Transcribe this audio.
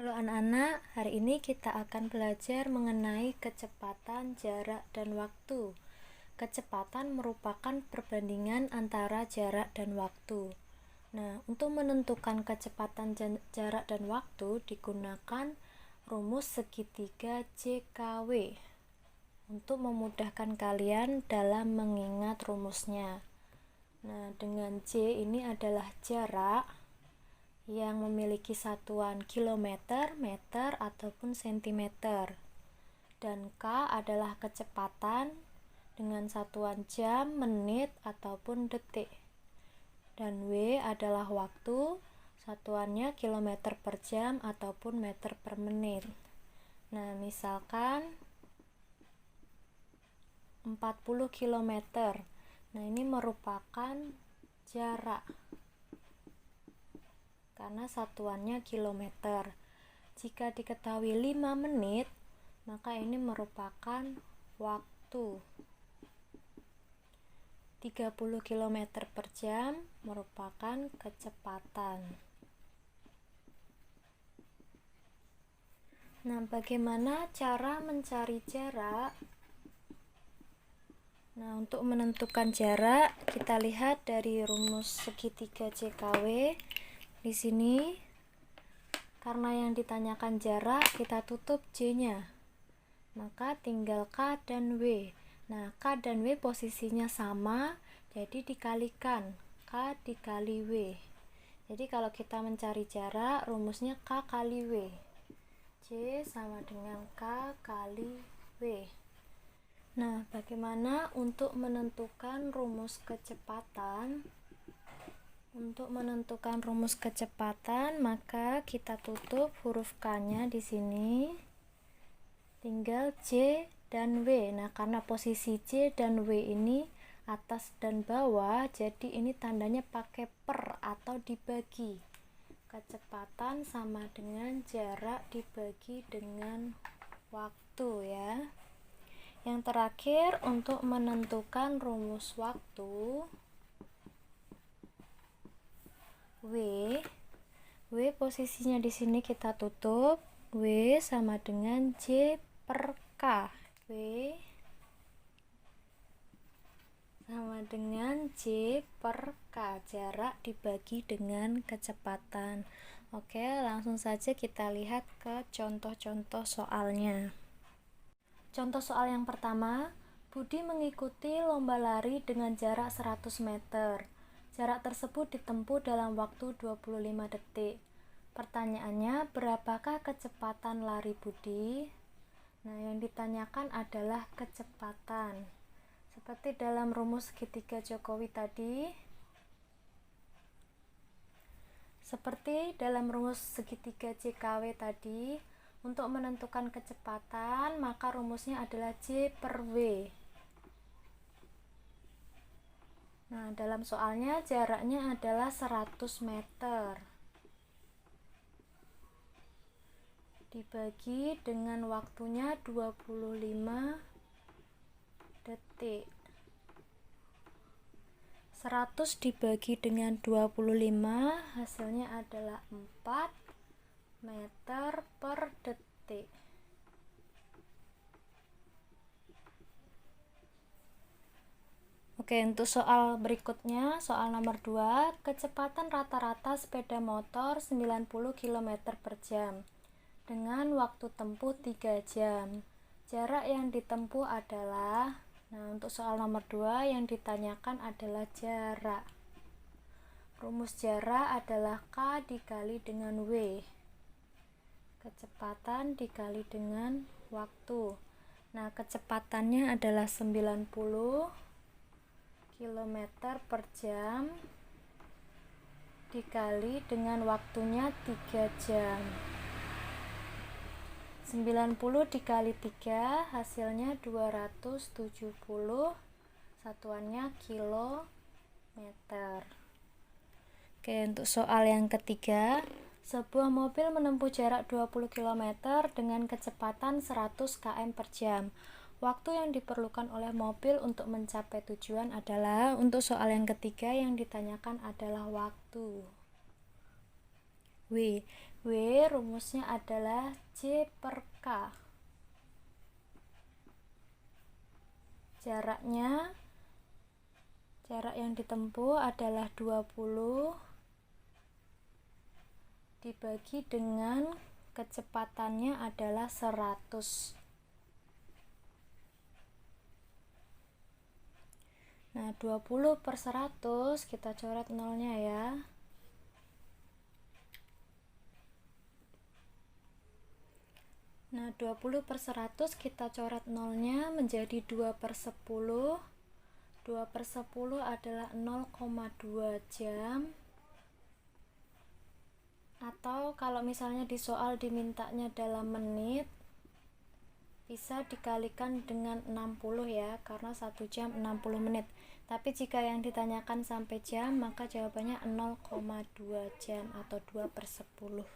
Halo anak-anak, hari ini kita akan belajar mengenai kecepatan, jarak, dan waktu. Kecepatan merupakan perbandingan antara jarak dan waktu. Nah, untuk menentukan kecepatan, jarak, dan waktu digunakan rumus segitiga JKW untuk memudahkan kalian dalam mengingat rumusnya. Nah, dengan J ini adalah jarak yang memiliki satuan kilometer, meter, ataupun sentimeter. Dan K adalah kecepatan dengan satuan jam, menit, ataupun detik. Dan W adalah waktu, satuannya kilometer per jam ataupun meter per menit. Nah, misalkan 40 km. Nah, ini merupakan jarak karena satuannya kilometer. Jika diketahui 5 menit, maka ini merupakan waktu. 30 km per jam merupakan kecepatan. Nah, bagaimana cara mencari jarak? Nah, untuk menentukan jarak, kita lihat dari rumus segitiga JKW. Di sini, karena yang ditanyakan jarak, kita tutup J-nya. Maka tinggal K dan W. Nah, K dan W posisinya sama, jadi dikalikan. K dikali W. Jadi kalau kita mencari jarak, rumusnya K kali W. J sama dengan K kali W. Nah, bagaimana untuk menentukan rumus kecepatan? Untuk menentukan rumus kecepatan, maka kita tutup huruf K-nya di sini. Tinggal J dan W. Nah, karena posisi J dan W ini atas dan bawah, jadi ini tandanya pakai per atau dibagi. Kecepatan sama dengan jarak dibagi dengan waktu ya. Yang terakhir, untuk menentukan rumus waktu, W posisinya di sini kita tutup. W sama dengan J per K. W sama dengan J per K, jarak dibagi dengan kecepatan. Oke, langsung saja kita lihat ke contoh-contoh soalnya. Contoh soal yang pertama, Budi mengikuti lomba lari dengan jarak 100 meter. Jarak tersebut ditempuh dalam waktu 25 detik. Pertanyaannya, berapakah kecepatan lari Budi? Nah, yang ditanyakan adalah kecepatan. Seperti dalam rumus segitiga Jokowi tadi. Seperti dalam rumus segitiga JKW tadi, untuk menentukan kecepatan, maka rumusnya adalah J per W. Nah, dalam soalnya jaraknya adalah 100 meter. Dibagi dengan waktunya 25 detik. 100 dibagi dengan 25, hasilnya adalah 4 meter per detik. Oke, untuk soal berikutnya, soal nomor 2, kecepatan rata-rata sepeda motor 90 km per jam dengan waktu tempuh 3 jam. Jarak yang ditempuh adalah, nah untuk soal nomor 2 yang ditanyakan adalah jarak. Rumus jarak adalah K dikali dengan W. Kecepatan dikali dengan waktu. Nah, kecepatannya adalah 90 km per jam dikali dengan waktunya 3 jam. 90 dikali 3 hasilnya 270, satuannya kilometer. Oke, untuk soal yang ketiga, sebuah mobil menempuh jarak 20 km dengan kecepatan 100 km per jam. Waktu yang diperlukan oleh mobil untuk mencapai tujuan adalah, untuk soal yang ketiga yang ditanyakan adalah waktu. W. W rumusnya adalah J per K. Jarak yang ditempuh adalah 20 dibagi dengan kecepatannya adalah 100. Nah, 20 per 100 kita coret nolnya ya. Nah, 20 per 100 kita coret nolnya menjadi 2 per 10. 2 per 10 adalah 0,2 jam. Atau kalau misalnya di soal dimintanya dalam menit, bisa dikalikan dengan 60 ya, karena 1 jam 60 menit. Tapi jika yang ditanyakan sampai jam, maka jawabannya 0,2 jam atau 2 per 10.